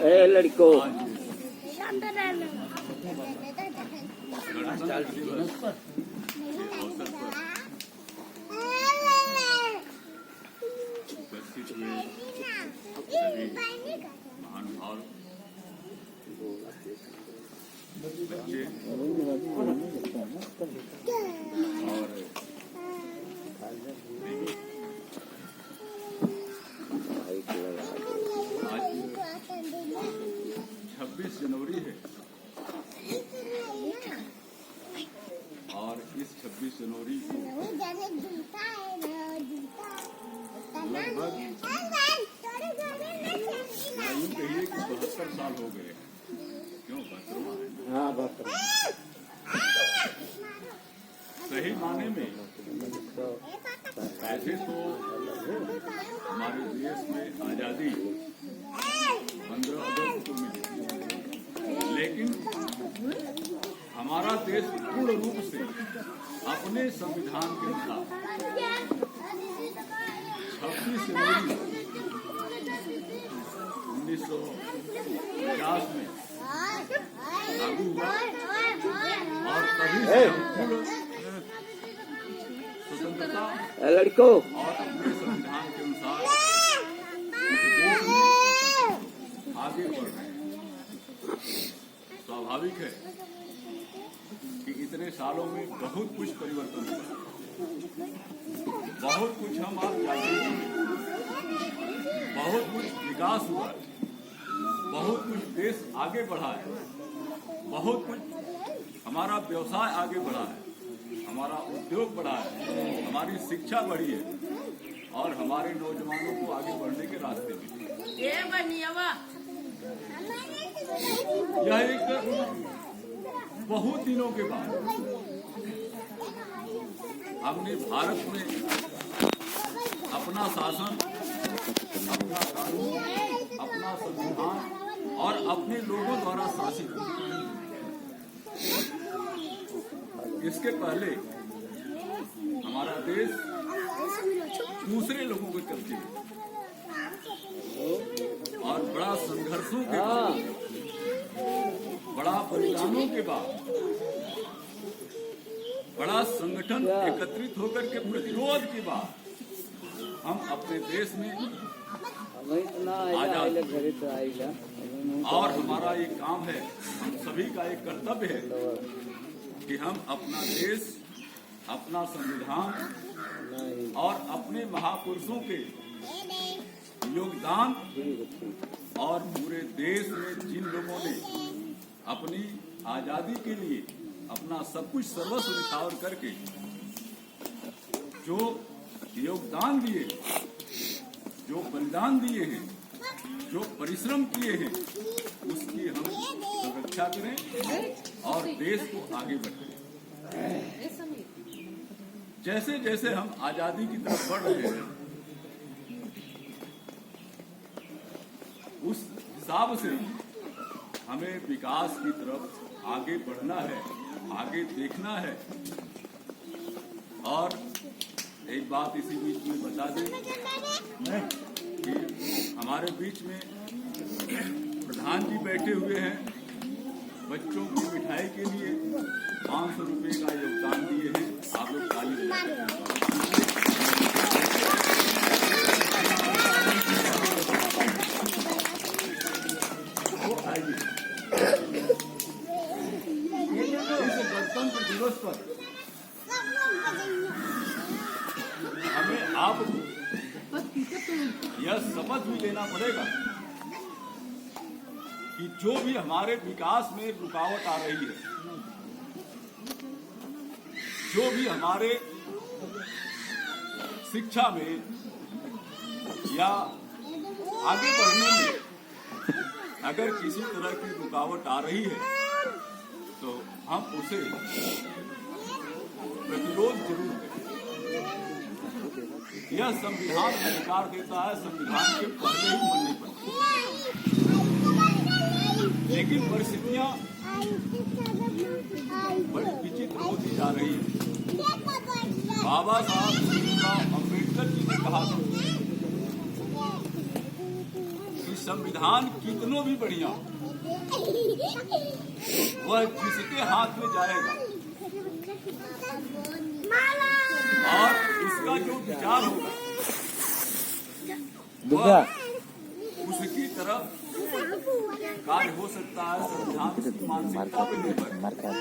ए लड़को महानुभाव बच्चे और 26 जनवरी है और इस 26 जनवरी को लगभग यूं कहिए कि 72 साल हो गए। क्यों 72वां है? हाँ बस सही माने में ऐसे तो हमारे देश में आजादी 15 अगस्त को मिली, लेकिन हमारा देश पूर्ण रूप से अपने संविधान के अनुसार 26 जनवरी 1950 में लागू हुआ और तभी से हम पूर्ण स्वतंत्रता लड़को और अपने संविधान के अनुसार इस देश में आगे बढ़ रहे हैं। स्वाभाविक है कि इतने सालों में बहुत कुछ परिवर्तन हुआ, बहुत कुछ हम आप जानते हैं, बहुत कुछ विकास हुआ, बहुत कुछ देश आगे बढ़ा है, बहुत कुछ हमारा व्यवसाय आगे बढ़ा है, हमारा उद्योग बढ़ा है, हमारी शिक्षा बढ़ी है और हमारे नौजवानों को आगे बढ़ने के रास्ते में यह एक बहुत दिनों के बाद हमने भारत में अपना शासन, अपना कानून, अपना संविधान और अपने लोगों द्वारा शासित। इसके पहले हमारा देश दूसरे लोगों के कब्जे में और बड़ा संघर्षों के बाद, बड़ा बलिदानों के बाद, बड़ा संगठन एकत्रित होकर के प्रतिरोध के बाद हम अपने देश में आजाद। और हमारा ये काम है, हम सभी का एक कर्तव्य है कि हम अपना देश, अपना संविधान और अपने महापुरुषों के योगदान और पूरे देश में जिन लोगों ने अपनी आजादी के लिए अपना सब कुछ सर्वस्व निछावर करके जो योगदान दिए, जो बलिदान दिए हैं, जो परिश्रम किए हैं, उसकी हम सुरक्षा करें और देश को आगे बढ़ाएं। जैसे जैसे हम आजादी की तरफ बढ़ रहे हैं, उस हिसाब से हमें विकास की तरफ आगे बढ़ना है, आगे देखना है। और एक बात इसी बीच में बता दें कि हमारे बीच में प्रधान जी बैठे हुए हैं, बच्चों की मिठाई के लिए 500 रुपये का योगदान दिए हैं। आप लोग ताली बजाएं। वो आइए इस गणतंत्र दिवस पर हमें आपको यह शपथ भी लेना पड़ेगा कि जो भी हमारे विकास में रुकावट आ रही है, जो भी हमारे शिक्षा में या आगे बढ़ने में अगर किसी तरह की रुकावट आ रही है तो हम उसे प्रतिरोध जरूर करें। यह संविधान अधिकार देता है संविधान के पहले ही बनने पर, लेकिन परिस्थितियां बड़ी विचित्र होती जा रही है। बाबा साहब भीमराव अम्बेडकर जी ने कहा था कि संविधान कितनों भी बढ़िया वह जिसके हाथ में जाएगा और उसका जो विचार होगा वह उसकी तरफ कार्य हो सकता है। संविधान की मानसिकता पर निर्भर है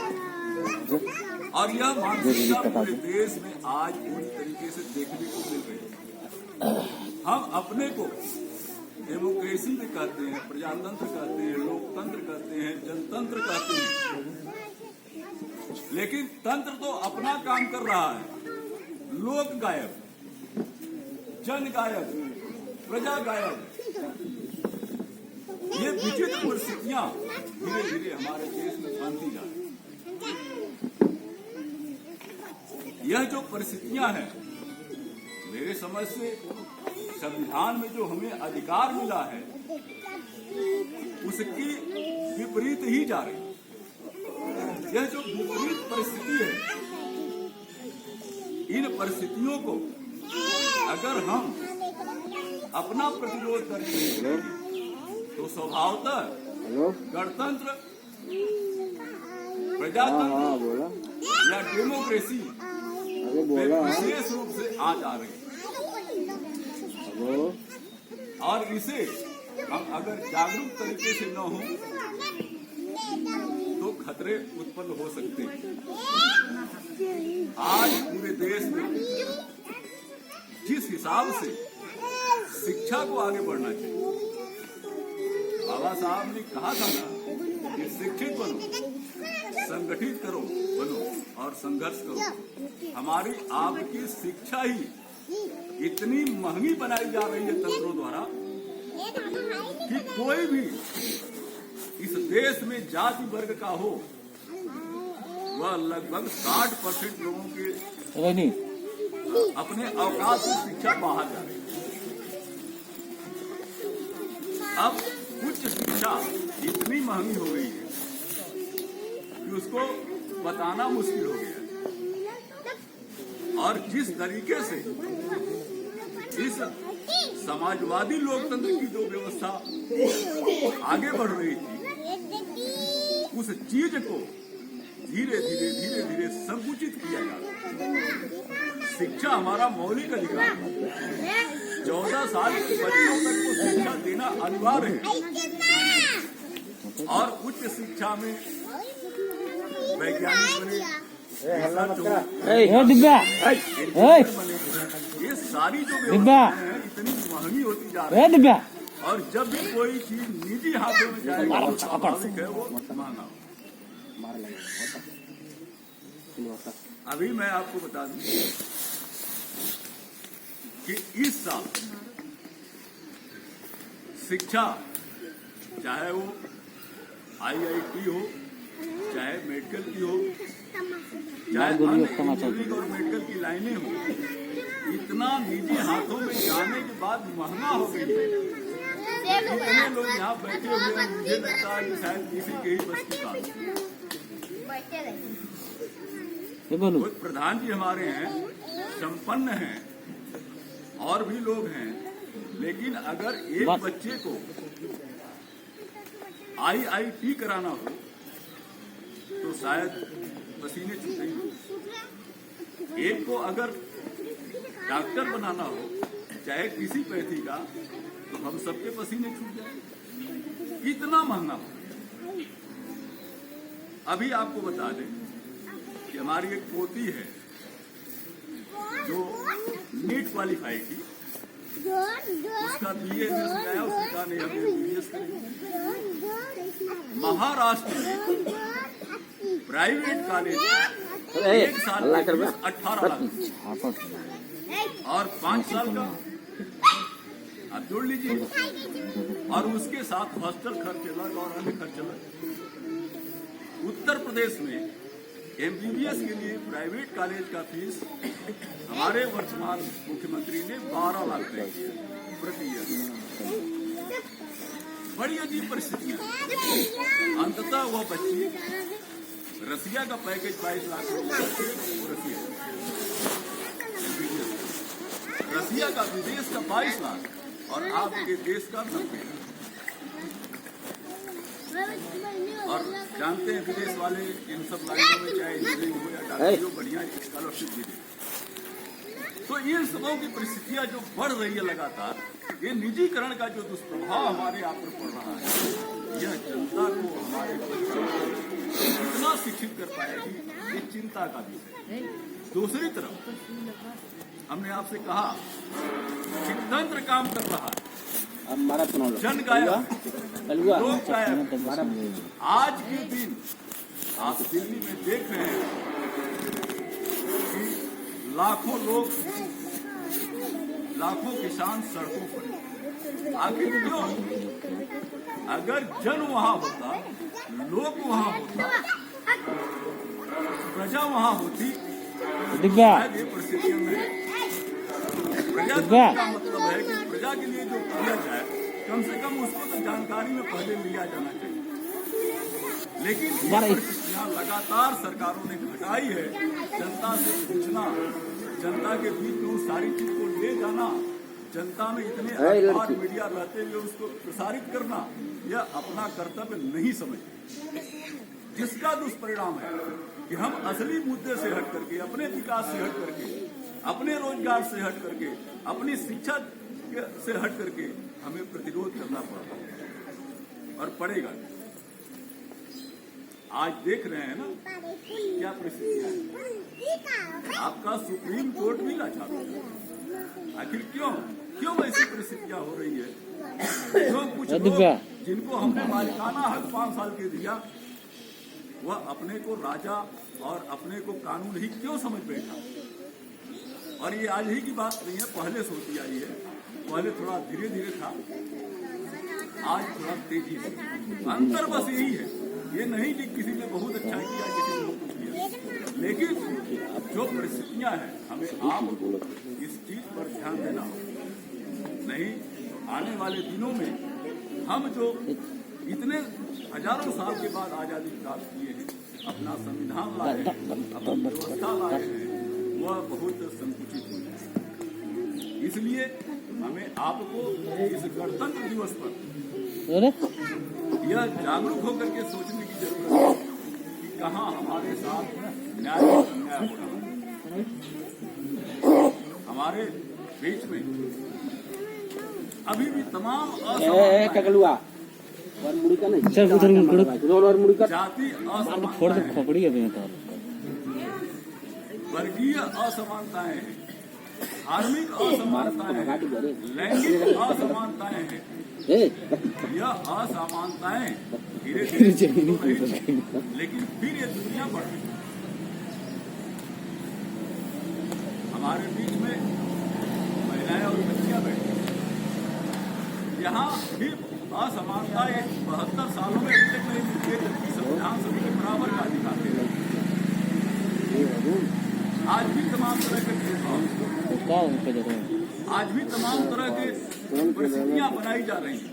और यह मानसिकता पूरे देश में आज पूरी तरीके से देखने को मिल रही है। हम अपने को डेमोक्रेसी में कहते हैं, प्रजातंत्र कहते हैं, लोकतंत्र कहते हैं, जनतंत्र कहते हैं, लेकिन तंत्र तो अपना काम कर रहा है। लोक गायब, जन गायब, प्रजा गायब। ये विचित्र परिस्थितियां धीरे धीरे हमारे देश में बनती जा रही। यह जो परिस्थितियां हैं, मेरे समझ से संविधान में जो हमें अधिकार मिला है उसकी विपरीत ही जा रही। यह जो विपरीत परिस्थिति है, इन परिस्थितियों को अगर हम अपना प्रतिरोध करेंगे तो स्वभावतः गणतंत्र, प्रजातंत्र या डेमोक्रेसी विशेष रूप से आज आ रही है और इसे हम अगर जागरूक तरीके से न हो तो खतरे उत्पन्न हो सकते हैं। आज पूरे देश में जिस हिसाब से शिक्षा को आगे बढ़ना चाहिए, बाबा साहब ने कहा था ना कि शिक्षित बनो, संगठित करो बनो और संघर्ष करो। हमारी आपकी शिक्षा ही इतनी महंगी बनाई जा रही है तंत्रों द्वारा कि कोई भी इस देश में जाति वर्ग का हो, वह लगभग 60% लोगों के अपने अवकाश से शिक्षा बाहर जा रही है। अब उच्च शिक्षा इतनी महंगी हो गई है कि उसको बताना मुश्किल हो गया है और जिस तरीके से इस समाजवादी लोकतंत्र की जो व्यवस्था आगे बढ़ रही थी, उस चीज को धीरे धीरे संकुचित किया जा रहा है। शिक्षा हमारा मौलिक अधिकार है। 14 साल के बच्चों तक को शिक्षा देना अनिवार्य है और उच्च शिक्षा में वैज्ञानिक बने, ये सारी जो व्यवस्थाएं हैं इतनी महंगी होती जा रही है और जब भी कोई चीज निजी हाथों में जाएगा तो स्वाभाविक है वो महंगा। अभी मैं आपको बता दूं कि इस साल शिक्षा, चाहे वो IIT हो, चाहे मेडिकल की हो, चाहे इंजीनियरिंग और मेडिकल की लाइनें हो, इतना निजी हाथों में जाने के बाद महंगा हो गई है। इतने लोग यहाँ बैठे हुए हैं, मुझे लगता है कि शायद किसी के ही बस की बात है। प्रधान जी हमारे हैं, संपन्न हैं और भी लोग हैं, लेकिन अगर एक बच्चे को IIT कराना हो तो शायद पसीने छूटेंगे। एक को अगर डॉक्टर बनाना हो, चाहे किसी पैथी का, तो हम सबके पसीने छूट जाएंगे। इतना महंगा हो। अभी आपको बता दें कि हमारी एक पोती है जो नीट क्वालिफाई की, उसका BA में आया, उसने कहा नहीं हम MBBS करेंगे। महाराष्ट्र में प्राइवेट कॉलेज 1 साल में 18 लाख और 5 साल का आप जोड़ लीजिए और उसके साथ हॉस्टल खर्च अलग और अन्य खर्च अलग। उत्तर प्रदेश में MBBS के लिए प्राइवेट कॉलेज का फीस हमारे वर्तमान मुख्यमंत्री ने 12 लाख तय किया प्रति ईयर। बड़ी अजीब परिस्थितियां। अंततः वह बच्ची रसिया का पैकेज 22 लाख रसिया रसिया का विदेश का 22 लाख और आपके देश का 90 लाख। और जानते हैं विदेश वाले इन सब लाइनों में चाहे इंजीनियरिंग हो या डॉक्टरी हो बढ़िया स्कॉलरशिप भी देते। तो इन सबों की परिस्थितियां जो बढ़ रही है लगातार, ये निजीकरण का जो दुष्प्रभाव हमारे आप पर पड़ रहा है, यह जनता को हमारे बच्चों को कितना शिक्षित कर पाएगी, ये चिंता का विषय। दूसरी तरफ हमने आपसे कहा कि तंत्र काम कर रहा है, जन गायब, लोग गायब। आज के दिन आप दिल्ली में देख रहे हैं कि लाखों लोग, लाखों किसान सड़कों पर। आखिर क्यों? अगर जन वहां होता, लोग वहां होता, प्रजा वहां होती, शायद ये परिस्थितियां नहीं। प्रजा का मतलब है कि प्रजा के लिए जो किया जाए, कम से कम उसको तो जानकारी में पहले लिया जाना चाहिए। लेकिन ये परिस्थितियां लगातार सरकारों ने घटाई है। जनता से पूछना, जनता के बीच में उस सारी चीज को ले जाना, जनता में इतने अखबार मीडिया रहते हुए उसको प्रसारित करना, यह अपना कर्तव्य नहीं समझते। जिसका दुष्परिणाम है कि हम असली मुद्दे से हट करके, अपने विकास से हट करके, अपने रोजगार से हट करके, अपनी शिक्षा से हट करके हमें प्रतिरोध करना पड़ता है और पड़ेगा। आज देख रहे हैं ना क्या परिस्थिति है। आपका सुप्रीम कोर्ट भी लाचार हो गया। आखिर क्यों ऐसी परिस्थितियां हो रही है? क्यों कुछ लोग जिनको हमने मालिकाना हक 5 साल के दिया, वह अपने को राजा और अपने को कानून ही क्यों समझ बैठा? और ये आज ही की बात नहीं है, पहले से होती आई है। पहले थोड़ा धीरे धीरे था, आज थोड़ा तेजी से। अंतर बस यही है, ये नहीं कि किसी ने बहुत अच्छा किया, किसी ने बहुत कुछ किया, लेकिन जो परिस्थितियां हैं हमें आप इस चीज पर ध्यान देना होगा। नहीं, आने वाले दिनों में हम जो इतने हजारों साल के बाद आजादी प्राप्त किए हैं, अपना संविधान लाए हैं, अपनी व्यवस्था लाए हैं, वह बहुत संकुचित हो जाए। इसलिए हमें आपको इस गणतंत्र दिवस पर यह जागरूक होकर के सोचने की जरूरत है कि कहाँ हमारे साथ न्याय हो रहा है। हमारे बीच में अभी भी तमाम जाति असमानताएं, वर्गीय असमानताएं हैं, धार्मिक असमानताएं हैं, लैंगिक असमानताएं हैं। यह असमानताएं धीरे धीरे लेकिन फिर ये दुनिया बढ़ रही है। हमारे बीच में महिलाएं और बच्चियां बैठी, यहाँ भी असमानता 72 सालों में अभी तक नहीं मिलती है, जबकि संविधान सभी के बराबर का अधिकार दे रहा है। आज भी तमाम तरह के भेदभाव, आज भी तमाम तरह के परिस्थितियां बनाई जा रही हैं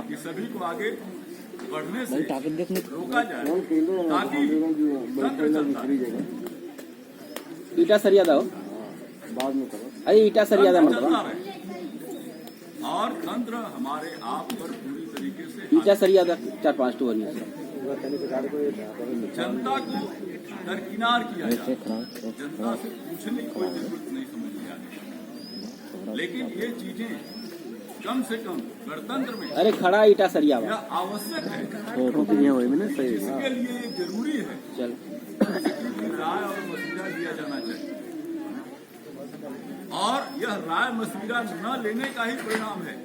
कि सभी को आगे बढ़ने से रोका जाए, ताकि तंत्र चलता रहे। ईटा सरिया दो बाद में करो, अरे ईटा सरिया दो और तंत्र हमारे आप पर पूरी तरीके से ईटा सरिया दो 4-5 टू जनता को दरकिनार किया जाए। जनता से पूछने की कोई जरूरत नहीं समझ में आती, लेकिन ये चीजें कम से कम गणतंत्र में अरे खड़ा ईटा सरिया यह आवश्यक है। इसके लिए ये जरूरी है चल राय और मशविरा लिया जाना चाहिए, और यह राय मशविरा न लेने का ही परिणाम है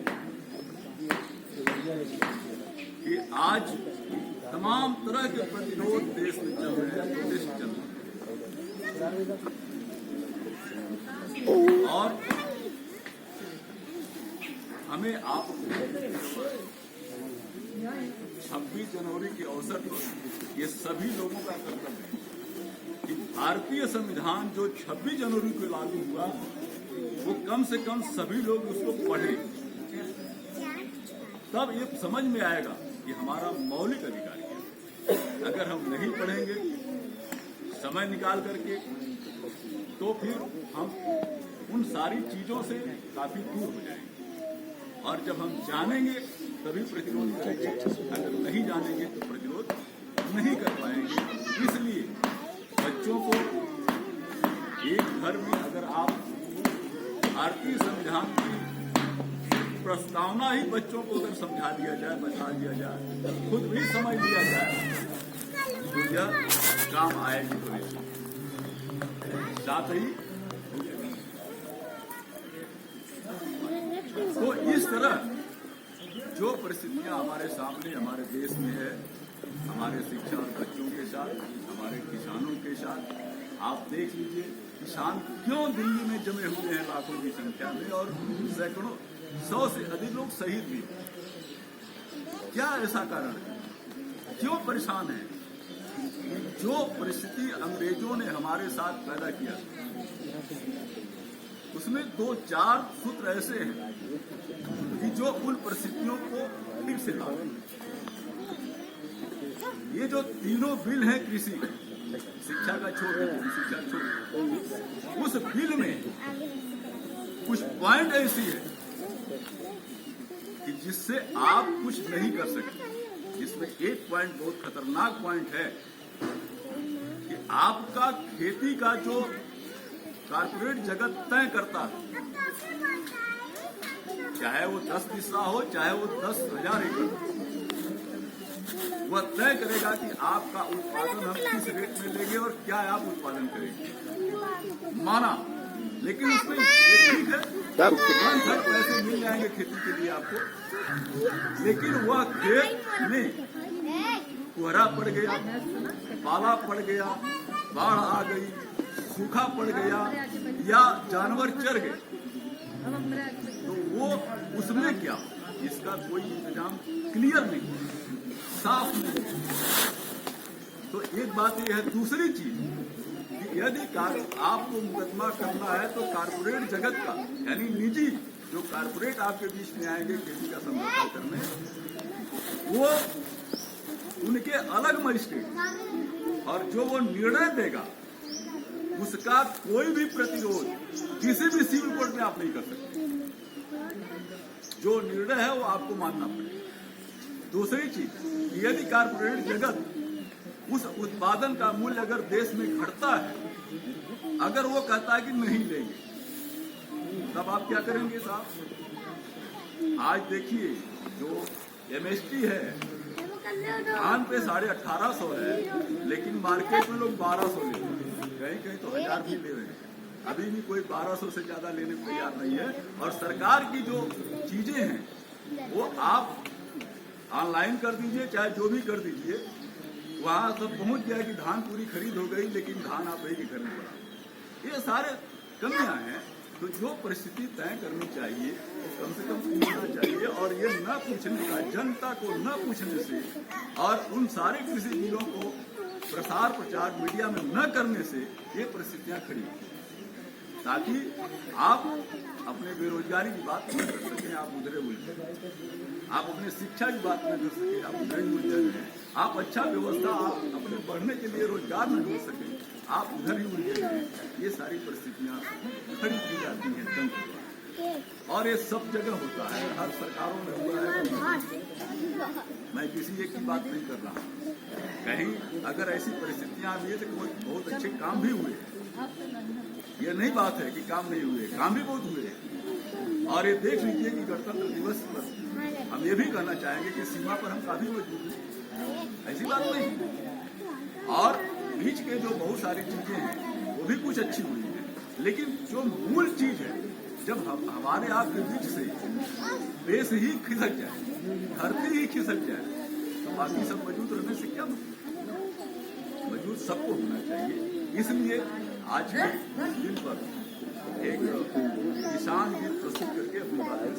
कि आज तमाम तरह के प्रतिरोध देश में चल रहे हैं, प्रोटेस्ट चल रहे हैं। और हमें आप 26 जनवरी के अवसर पर ये सभी लोगों का कर्तव्य है कि भारतीय संविधान जो 26 जनवरी को लागू हुआ, वो कम से कम सभी लोग उसको पढ़ें, तब ये समझ में आएगा कि हमारा मौलिक अधिकार है। अगर हम नहीं पढ़ेंगे समय निकाल करके, तो फिर हम उन सारी चीजों से काफी दूर हो जाएंगे। और जब हम जानेंगे तभी प्रतिरोध करेंगे, अगर नहीं जानेंगे तो प्रतिरोध नहीं कर पाएंगे। इसलिए बच्चों को एक घर में अगर आप भारतीय संविधान की प्रस्तावना ही बच्चों को अगर समझा दिया जाए, बता दिया जाए, खुद भी समझ लिया जाए, तो यह काम आएगी भविष्य। साथ ही तो इस तरह जो परिस्थितियां हमारे सामने हमारे देश में है, हमारे शिक्षा और बच्चों के साथ, हमारे किसानों के साथ, आप देख लीजिए किसान क्यों दिल्ली में जमे हुए हैं लाखों की संख्या में, और सैकड़ों 100 से अधिक लोग शहीद भी। क्या ऐसा कारण है, क्यों परेशान है? जो परिस्थिति अंग्रेजों ने हमारे साथ पैदा किया उसमें 2-4 सूत्र ऐसे हैं कि जो उन परिस्थितियों को फिर से लाते। ये जो तीनों बिल हैं कृषि, शिक्षा का छोड़, शिक्षा छोड़, उस बिल में कुछ पॉइंट ऐसी है कि जिससे आप कुछ नहीं कर सकते। जिसमें एक पॉइंट बहुत खतरनाक पॉइंट है कि आपका खेती का जो कारपोरेट जगत तय करता है, चाहे वो 10 बिस्सा हो, चाहे वो 10,000 एकड़, वह तय करेगा कि आपका उत्पादन हम किस रेट में लेंगे और क्या आप उत्पादन करेंगे। माना, लेकिन उसमें ठीक है, घर पैसे मिल जाएंगे खेती के लिए आपको, लेकिन वह खेत में कोहरा पड़ गया, पाला पड़ गया, बाढ़ आ गई, सूखा पड़ गया या जानवर चर गए, तो वो उसमें क्या, इसका कोई इंतजाम क्लियर नहीं, साफ नहीं। तो एक बात यह है। दूसरी चीज, यदि आपको मुकदमा करना है तो कारपोरेट जगत का, यानी निजी जो कारपोरेट आपके बीच में आएंगे खेती का समझौता करने, वो उनके अलग मजिस्ट्रेट, और जो वो निर्णय देगा उसका कोई भी प्रतिरोध किसी भी सिविल कोर्ट में आप नहीं कर सकते। जो निर्णय है वो आपको मानना पड़ेगा। दूसरी चीज, यदि कारपोरेट जगत उस उत्पादन का मूल्य अगर देश में घटता है, अगर वो कहता है कि नहीं लेंगे, तब आप क्या करेंगे साहब? आज देखिए जो एमएसपी है, धान पे 1850 है, लेकिन मार्केट में लोग 1200 ले रहे हैं, कहीं कहीं तो 1000 भी ले रहे हैं। अभी भी कोई 1200 से ज्यादा लेने को तैयार नहीं है। और सरकार की जो चीजें हैं वो आप ऑनलाइन कर दीजिए, चाहे जो भी कर दीजिए, वहां सब पहुंच गया कि धान पूरी खरीद हो गई, लेकिन धान आप ही के घर में पड़ा। ये सारे कमियां हैं। तो जो परिस्थिति तय करनी चाहिए कम से कम पूछना चाहिए, और ये न पूछने का, जनता को न पूछने से और उन सारे कृषि बिलों को प्रसार प्रचार मीडिया में न करने से ये परिस्थितियां खड़ी, ताकि आप अपने बेरोजगारी की बात न कर सकें, आप उधरे उलझे, आप अपने शिक्षा की बात न कर सकें, आप उधरे उलझे हैं, आप अच्छा व्यवस्था आप अपने बढ़ने के लिए रोजगार न ढूंढ सकें, आप उधर ही उलझे हैं। ये सारी परिस्थितियां खड़ी की जाती हैं तंत्र द्वारा, और ये सब जगह होता है, हर सरकारों में हुआ है। मैं किसी एक की बात नहीं कर रहा हूँ। कहीं अगर ऐसी परिस्थितियां आ रही है तो बहुत अच्छे काम भी हुए, ये नहीं बात है कि काम नहीं हुए, काम भी बहुत हुए। और ये देख लीजिए कि गणतंत्र दिवस पर हम ये भी कहना चाहेंगे कि सीमा पर हम काफी मजबूत हैं, ऐसी बात नहीं। और बीच के जो बहुत सारी चीजें हैं वो भी कुछ अच्छी हुई है, लेकिन जो मूल चीज है, जब हमारे आपके बीच से देश ही खिसक जाए, धरती ही खिसक जाए, तो बाकी सब मौजूद रहने से क्या मौजूद सबको होना चाहिए। इसलिए आज के दिन पर एक किसान गीत प्रस्तुत करके अपनी बातें